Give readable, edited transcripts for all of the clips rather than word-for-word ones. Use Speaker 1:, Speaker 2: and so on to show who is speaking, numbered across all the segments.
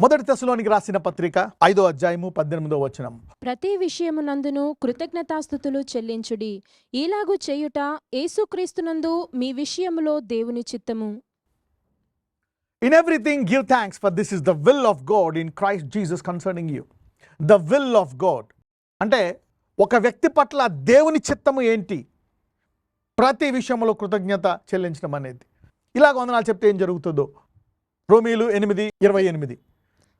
Speaker 1: మొదటి తెస్సలోనికి రాసిన పత్రిక 5వ అధ్యాయము 18వ వచనం.
Speaker 2: ప్రతి విషయమునందును కృతజ్ఞతాస్తుతులు చెల్లించుడి, ఈలాగు చేయుట యేసుక్రీస్తునందు మీ విషయములో దేవుని చిత్తము.
Speaker 1: In everything give thanks, for this is the will of God in Christ Jesus concerning you. The will of God. అంటే ఒక వ్యక్తి పట్ల దేవుని చిత్తము ఏంటి? ప్రతి విషయంలో కృతజ్ఞత చెల్లించడం అనేది. ఇలాగ వందనాలు చెప్తే ఏం జరుగుతుందో రోమీయులు 8:28.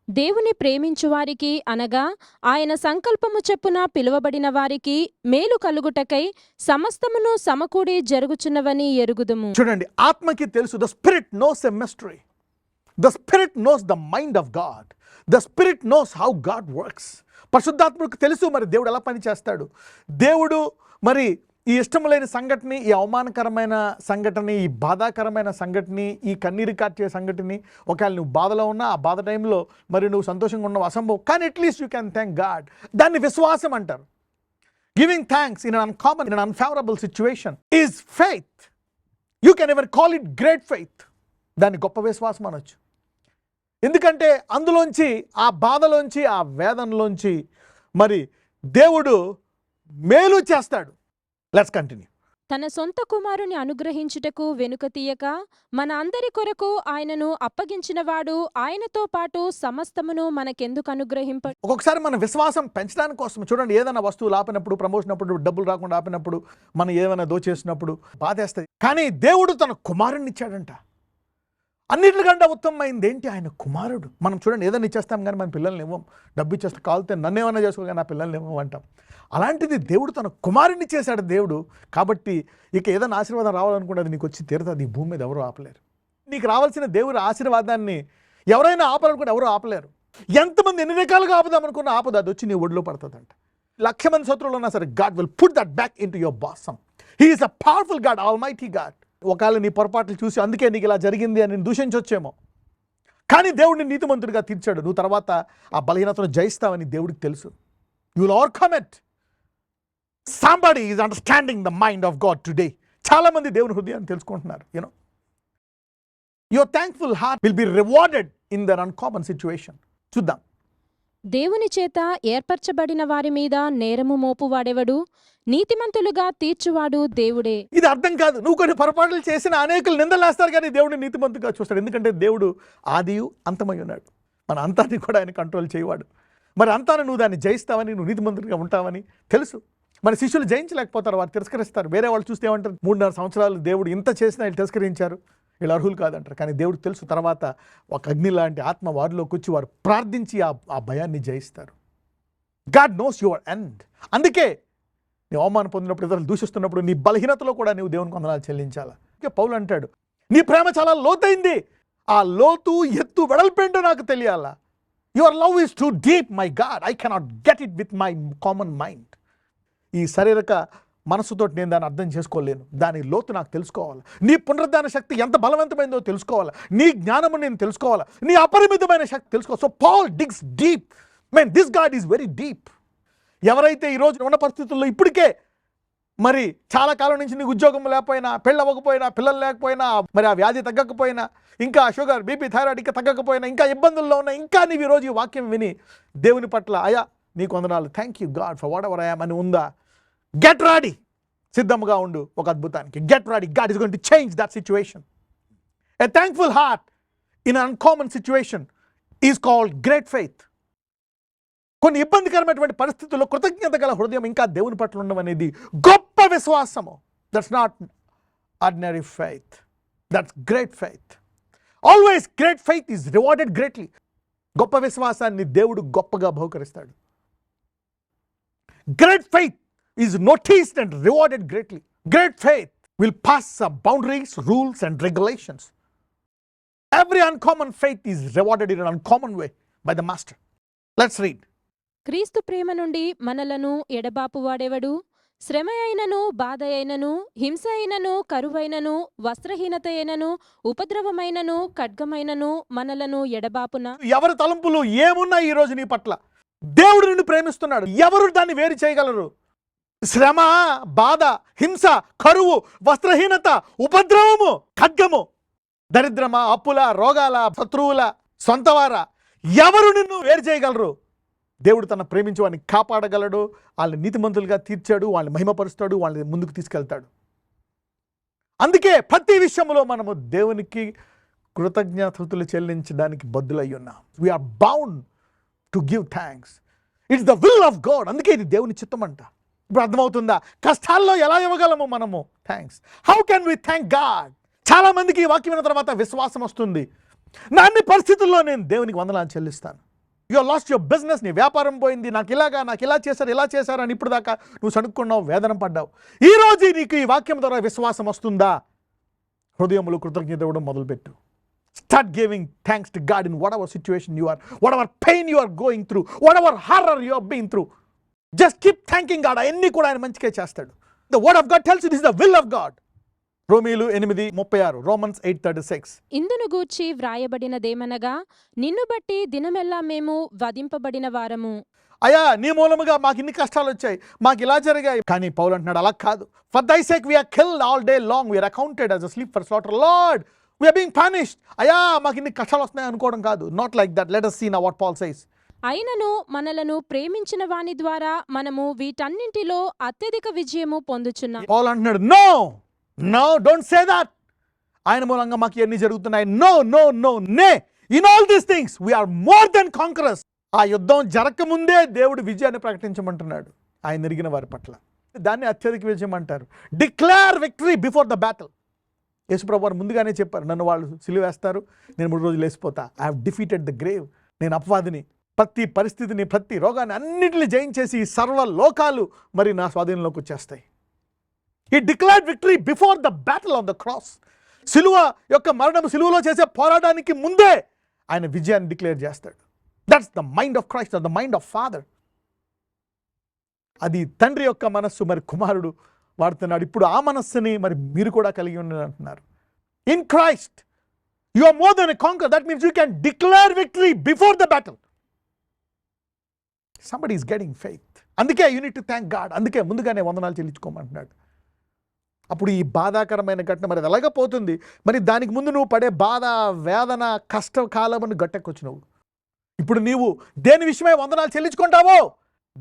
Speaker 2: దేవుని ప్రేమించు వారికి అనగా ఆయన సంకల్పము చెప్పున పిలువబడిన వారికి మేలు కలుగుటకై సమస్తమును సమకూడి జరుగుచున్నవని ఎరుగుదుము.
Speaker 1: చూడండి, ఆత్మకి తెలుసు. The spirit knows a mystery. The spirit knows the mind of God. The spirit knows how God works. పరిశుద్ధాత్మకు తెలుసు మరి దేవుడు ఎలా పని చేస్తాడు. దేవుడు మరి ఈ ఇష్టం లేని సంఘటన, ఈ అవమానకరమైన సంఘటన, ఈ బాధాకరమైన సంఘటన, ఈ కన్నీరు కార్చే సంఘటన, ఒకవేళ నువ్వు బాధలో ఉన్నా ఆ బాధ టైంలో మరి నువ్వు సంతోషంగా ఉన్నావు అసంభవం, కానీ at least you can thank God. దాన్ని విశ్వాసం అంటారు. Giving thanks in an uncommon, in an unfavourable situation is faith. You can ever call it great faith. దాన్ని గొప్ప విశ్వాసం అనొచ్చు. ఎందుకంటే అందులోంచి, ఆ బాధలోంచి, ఆ వేదనలోంచి మరి దేవుడు మేలు చేస్తాడు. Let's continue.
Speaker 2: తన సొంత కుమారుని అనుగ్రహించుటకు వెనుక తీయక మన అందరి కొరకు ఆయనను అప్పగించినవాడు ఆయనతో పాటు సమస్తమును మనకెందుకు అనుగ్రహింప.
Speaker 1: ఒక్కొక్కసారి మన విశ్వాసం పెంచడానికి కోసం చూడండి, ఏదైనా వస్తువులు ఆపినప్పుడు, ప్రమోషన్ అప్పుడు, డబ్బులు రాకుండా ఆపినప్పుడు, మనం ఏదైనా దోచేసినప్పుడు బాధేస్తుంది. కానీ దేవుడు తన కుమారుణ్ణి ఇచ్చాడంట. అన్నిటికంటే ఉత్తమమైంది ఏంటి? ఆయన కుమారుడు. మనం చూడండి, ఏదైనా ఇచ్చేస్తాం కానీ మన పిల్లల్ని ఇవ్వం. డబ్బు ఇచ్చేస్తే కాలితే నన్ను ఏమన్నా చేసుకోగానే నా పిల్లల్ని ఇవ్వం అంటాం. అలాంటిది దేవుడు తన కుమారుణ్ణి చేశాడు దేవుడు. కాబట్టి ఇక ఏదైనా ఆశీర్వాదం రావాలనుకుంటే అది నీకు వచ్చి తీరుతుంది. ఈ భూమి మీద ఎవరు ఆపలేరు. నీకు రావాల్సిన దేవుడి ఆశీర్వాదాన్ని ఎవరైనా ఆపాలనుకుంటే ఎవరు ఆపలేరు. ఎంతమంది ఎన్ని రకాలుగా ఆపుదామనుకున్నా ఆపదు, అది వచ్చి నీ ఒడిలో పడుతుందంట. 1,00,000 మంది శత్రువులు ఉన్నా సరే God will put that back in to your బాసం. He is a powerful God, almighty God. ఒకవేళ నీ పొరపాట్లు చూసి అందుకే నీకు ఇలా జరిగింది అని దూషించొచ్చేమో, కానీ దేవుడిని నీతిమంతుడిగా తీర్చాడు. నువ్వు తర్వాత ఆ బలహీనతను జయిస్తావని దేవుడికి తెలుసు. You will overcome it. Somebody is understanding the mind of God today. చాలా మంది దేవుని హృదయాన్ని తెలుసుకుంటున్నారు. You know, your thankful heart will be rewarded in their uncommon situation. చూద్దాం.
Speaker 2: దేవుని చేత ఏర్పరచబడిన వారి మీద నేరము మోపువాడెవడు? నీతిమంతులుగా తీర్చువాడు దేవుడే.
Speaker 1: ఇది అర్థం కాదు. నువ్వు కొన్ని పొరపాట్లు చేసిన అనేకులు నిందలేస్తారు, కానీ దేవుడిని నీతిమంతుగా చూస్తాడు. ఎందుకంటే దేవుడు ఆదియు అంతమై ఉన్నాడు. మన అంతాన్ని కూడా ఆయన కంట్రోల్ చేయవాడు. మరి అంతాన్ని నువ్వు దాన్ని జయిస్తావని, నువ్వు నీతిమంతుడిగా ఉంటావని తెలుసు. మన శిష్యులు జయించలేకపోతారు, వారు తిరస్కరిస్తారు. వేరే వాళ్ళు చూస్తే ఏమంటారు? 3.5 సంవత్సరాలు దేవుడు ఇంత చేసినా వీళ్ళు తిరస్కరించారు, వీళ్ళు అర్హులు కాదంటారు. కానీ దేవుడికి తెలుసు, తర్వాత ఒక అగ్ని లాంటి ఆత్మ వారిలోకి వచ్చి వారు ప్రార్థించి ఆ భయాన్ని జయిస్తారు. God knows your end. అందుకే నీ అవమానం పొందినప్పుడు, ఇతరులు దూషిస్తున్నప్పుడు, నీ బలహీనతలో కూడా నీవు దేవునికి వందనాలు చెల్లించాలా. అందుకే పౌలు అంటాడు, నీ ప్రేమ చాలా లోతైంది, ఆ లోతు ఎత్తు వెడల్పేంటో నాకు తెలియాలా. Your love is too deep my God, I cannot get it with my common mind. ఈ శారీరక మనసుతో నేను దాన్ని అర్థం చేసుకోలేను. దాని లోతు నాకు తెలుసుకోవాలి. నీ పునరుద్ధాన శక్తి ఎంత బలవంతమైందో తెలుసుకోవాలి. నీ జ్ఞానము నేను తెలుసుకోవాలి. నీ అపరిమితమైన శక్తి తెలుసుకోవాలి. So Paul digs deep. Men this God is very deep. ఎవరైతే ఈరోజు ఉన్న పరిస్థితుల్లో ఇప్పటికే మరి చాలా కాలం నుంచి నీకు ఉద్యోగం లేకపోయినా, పెళ్ళి అవ్వకపోయినా, పిల్లలు లేకపోయినా, మరి ఆ వ్యాధి తగ్గకపోయినా, ఇంకా షుగర్, బీపీ, థైరాయిడ్ ఇంకా తగ్గకపోయినా, ఇంకా ఇబ్బందుల్లో ఉన్నా, ఇంకా నీవు ఈరోజు ఈ వాక్యం విని దేవుని పట్ల అయా నీకు వందనాలు, thank you God for whatever I am అని ఉందా, గెట్ రెడీ. సిద్ధంగా ఉండు ఒక అద్భుతానికి. Get ready. God is going to change that situation. A thankful heart in an uncommon situation is called great faith. కొన్ని ఇబ్బందికరమైనటువంటి పరిస్థితుల్లో కృతజ్ఞత గల హృదయం ఇంకా దేవుని పట్ల ఉండడం అనేది గొప్ప విశ్వాసము. That's not ordinary faith, that's great faith. Always great faith is rewarded greatly. గొప్ప విశ్వాసాన్ని దేవుడు గొప్పగా బహుకరిస్తాడు. Great faith is noticed and rewarded greatly. Great faith will pass some boundaries, rules and regulations. Every uncommon faith is rewarded in an uncommon way by the master. Let's read.
Speaker 2: క్రీస్తు ప్రేమ నుండి మనలను ఎడబాపువాడెవడు? శ్రమ అయినను, బాధ అయినను, హింస అయినను, కరువైనను, వస్త్రహీనత అయినను, ఉపద్రవమైనను, ఖడ్గమైనను మనలను ఎడబాపున.
Speaker 1: ఎవరి తలంపులు ఏమున్నా ఈ రోజు నీ పట్ల దేవుడు నిన్ను ప్రేమిస్తున్నాడు. ఎవరు దాన్ని వేరు చేయగలరు? శ్రమ, బాధ, హింస, కరువు, వస్త్రహీనత, ఉపద్రవము, ఖడ్గము, దరిద్రమా, అప్పుల, రోగాల, శత్రువుల, సొంతవార, ఎవరు నిన్ను వేరు చేయగలరు? దేవుడు తన ప్రేమించి వాడిని కాపాడగలడు, వాళ్ళని నీతిమంతులుగా తీర్చాడు, వాళ్ళని మహిమపరుస్తాడు, వాళ్ళని ముందుకు తీసుకెళ్తాడు. అందుకే ప్రతి విషయంలో మనము దేవునికి కృతజ్ఞతలు చెల్లించడానికి బద్దులై ఉన్నాం. We are bound to give thanks. It's the will of God. అందుకే ఇది దేవుని చిత్తం అంట. ఇప్పుడు అర్థమవుతుందా? కష్టాల్లో ఎలా ఇవ్వగలము మనము thanks? How can we thank God? చాలా మందికి ఈ వాక్యం విన్న తర్వాత విశ్వాసం వస్తుంది, నా అన్ని పరిస్థితుల్లో నేను దేవునికి వందనాలు చెల్లిస్తాను. You are lost your business, నీ వ్యాపారం పోయింది, నాకు ఇలా చేశారు అని ఇప్పుడు దాకా నువ్వు సణుక్కున్నావు, వేదన పడ్డావు. ఈరోజు నీకు ఈ వాక్యం ద్వారా విశ్వాసం వస్తుందా? హృదయంలో కృతజ్ఞత ఇవ్వడం మొదలుపెట్టు. Start giving thanks to God in whatever situation you are, whatever pain you are going through, whatever horror you are being through. Just keep thanking God. అవన్నీ కూడా ఆయన మంచిగా చేస్తాడు. The word of God tells you this is the will of God. రోమీయులు 8:36, Romans 8:36.
Speaker 2: ఇందును గూర్చి వ్రాయబడినదేమనగా, నిన్ను బట్టి దినమెల్లా మేము వధింపబడిన వారము.
Speaker 1: అయ్యా, నీ మూలముగా మాకు ఇన్ని కష్టాలు వచ్చాయి, మాకు ఇలా జరిగాయి. కానీ పౌలు అంటున్నాడు, అలా కాదు. For thy sake we are killed all day long, we are accounted as a sleep for slaughter. Lord, we are being punished. అయ్యా, మాకు ఇన్ని కష్టాలు వస్తున్నాయి అనుకోవడం కాదు. Not like that. Let us see now what Paul says.
Speaker 2: అయినను మనలను ప్రేమించిన వాని ద్వారా మనము వీటన్నింటిలో అత్యధిక విజయము పొందుచున్నాం.
Speaker 1: పౌలు అంటున్నాడు, నో డోంట్ సే దట్. ఆయన మూలంగా మాకు ఎన్ని జరుగుతున్నాయి. No nay. In all these things we are more than conquerors. ఆ యుద్ధం జరగకముందే దేవుడు విజయాన్ని ప్రకటించమంటున్నాడు ఆయన ఎరిగిన వారి పట్ల. దాన్ని అత్యధిక విజయం అంటారు. Declare victory before the battle. యేసుప్రభు వారు ముందుగానే చెప్పారు, నన్ను వాళ్ళు సిలువేస్తారు, నేను 3 రోజులు లేసిపోతా. I have defeated the grave. నేను అపవాదిని, ప్రతి పరిస్థితిని, ప్రతి రోగాన్ని అన్నింటిని జయించేసి సర్వ లోకాలు మరి నా స్వాధీనంలోకి వచ్చేస్తాయి. He declared victory before the battle on the cross. సిలువ యొక్క మరణం, సిలువలో చేసే పోరాటానికి ముందే ఆయన విజయాన్ని డిక్లేర్ చేస్తాడు. That's the mind of Christ, the mind of father. అది తండ్రి యొక్క మనస్సు, మరి కుమారుడు వాడుతున్నాడు. ఇప్పుడు ఆ మనస్సుని మరి మీరు కూడా కలిగి ఉన్నారు అంటున్నారు. In Christ you are more than a conqueror. That means you can declare victory before the battle. Somebody is getting faith. అందుకే you need to thank God. అందుకే ముందుగానే వందనాలు చెల్లించుకోమంటున్నాడు. అప్పుడు ఈ బాధాకరమైన ఘటన మరి ఎలాగ పోతుంది? మరి దానికి ముందు నువ్వు పడే బాధ, వేదన, కష్టకాలమును గట్టెక్కొచ్చినావు. ఇప్పుడు నీవు దేని విషయమై వందనాలు చెల్లించుకుంటావో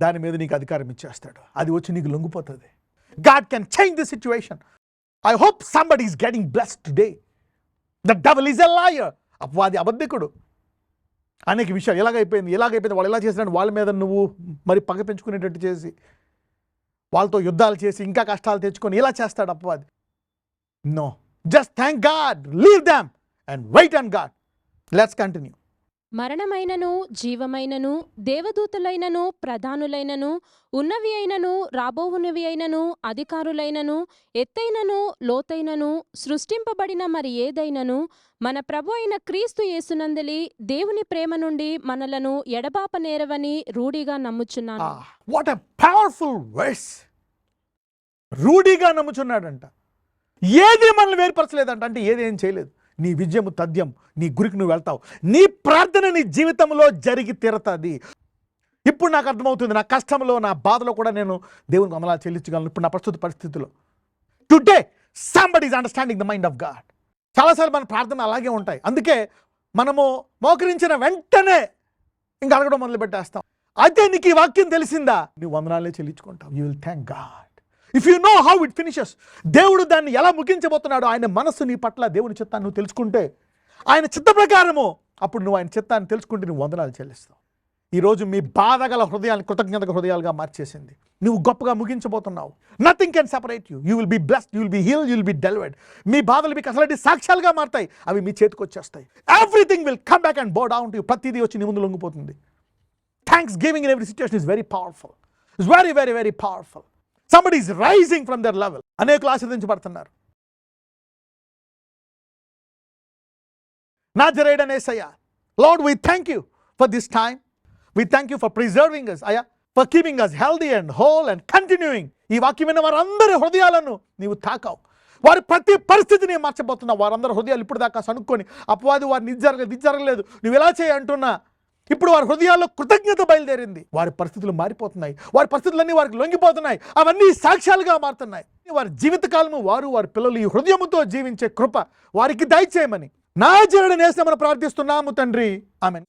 Speaker 1: దాని మీద నీకు అధికారం ఇచ్చేస్తాడు. అది వచ్చి నీకు లొంగిపోతుంది. God can change the situation. I hope somebody is getting blessed today. The devil is a liar. అపవాది అబద్ధికుడు. అనేక విషయాలు ఎలాగైపోయింది వాళ్ళు ఎలా చేసినాడు, వాళ్ళ మీద నువ్వు మరి పగ పెంచుకునేటట్టు చేసి, వాళ్ళతో యుద్ధాలు చేసి ఇంకా కష్టాలు తెచ్చుకొని ఇలా చేస్తాడు అపవాది. No, just thank God, leave them and wait on God. Let's continue.
Speaker 2: మరణమైనను జీవమైనను దేవదూతలైనను ప్రధానులైనను ఉన్నవి అయినను రాబోవున్నవి అయినను అధికారులైనను ఎత్తైనను లోతైనను సృష్టింపబడిన మరి ఏదైనను మన ప్రభు అయిన క్రీస్తు యేసునందలి దేవుని ప్రేమ నుండి మనలను ఎడబాపనేరవని రూఢిగా నమ్ముచున్నాను.
Speaker 1: What a powerful verse. రూఢిగా నమ్ముచున్నాడంట. ఏది మనల్ని వేరుపరచలేదంట. అంటే ఏదేం చేయలేదు. నీ విజయము తథ్యం, నీ గురికి నువ్వు వెళ్తావు. నీ ప్రార్థన నీ జీవితంలో జరిగి తీరతాది. ఇప్పుడు నాకు అర్థమవుతుంది, నా కష్టంలో, నా బాధలో కూడా నేను దేవునికి వందనాలు చెల్లించగలను. ఇప్పుడు నా ప్రస్తుత పరిస్థితిలో today somebody is understanding the mind of God. చాలాసార్లు మన ప్రార్థన అలాగే ఉంటాయి. అందుకే మనము మోకరించిన వెంటనే ఇంకా అడగడం మొదలు పెట్టేస్తాం. అయితే నీకు ఈ వాక్యం తెలిసిందా, నువ్వు వందనాలే చెల్లించుకుంటావు. You will thank God. If you know how it finishes, దేవుడు దాన్ని ఎలా ముగించబోతున్నాడు, ఆయన మనస్సు నీ పట్ల, దేవుని చిత్తాన్ని నువ్వు తెలుసుకుంటే, ఆయన చిత్త ప్రకారము, అప్పుడు నువ్వు ఆయన చిత్తాన్ని తెలుసుకుంటే నువ్వు వందనాలు చెల్లిస్తావు. ఈరోజు మీ బాధగల హృదయాన్ని కృతజ్ఞత హృదయాలుగా మార్చేసింది. నువ్వు గొప్పగా ముగించబోతున్నావు. Nothing can separate you. You will be blessed, you will be healed, you will be delivered. మీ బాధలు మీకు అసలు సాక్ష్యాలుగా మారుతాయి. అవి మీ చేతికి వచ్చేస్తాయి. Everything will come back and bow down to you. ప్రతిదీ వచ్చి నీ ముందు లొంగిపోతుంది. Thanks giving in every situation is very powerful. It's very very very powerful. Somebody is rising from their level. అనేకులు ఆశీర్వదించబడుతున్నారు. నాజరేయుడైన యేసయ్యా, Lord, we thank you for this time. We thank you for preserving us, అయ్యా, for keeping us healthy and whole and continuing. ఈ వాక్యం విన్న వారందరి హృదయాలను నీవు తాకావు. వారి ప్రతి పరిస్థితిని మార్చబోతున్నావు. వారందరి హృదయాలు ఇప్పుడు దాకా సనుక్కొని అపవాది వారిని ఇది జరగలేదు, నువ్వు ఎలా చేయి అంటున్నా, ఇప్పుడు వారి హృదయాల్లో కృతజ్ఞత బయలుదేరింది. వారి పరిస్థితులు మారిపోతున్నాయి. వారి పరిస్థితులన్నీ వారికి లొంగిపోతున్నాయి. అవన్నీ సాక్ష్యాలుగా మారుతున్నాయి. వారి జీవితకాలము వారి పిల్లలు ఈ హృదయముతో జీవించే కృప వారికి దయచేయమని నాజరేయుడైన యేసునామమున ప్రార్థిస్తున్నాము తండ్రి. ఆమేన్.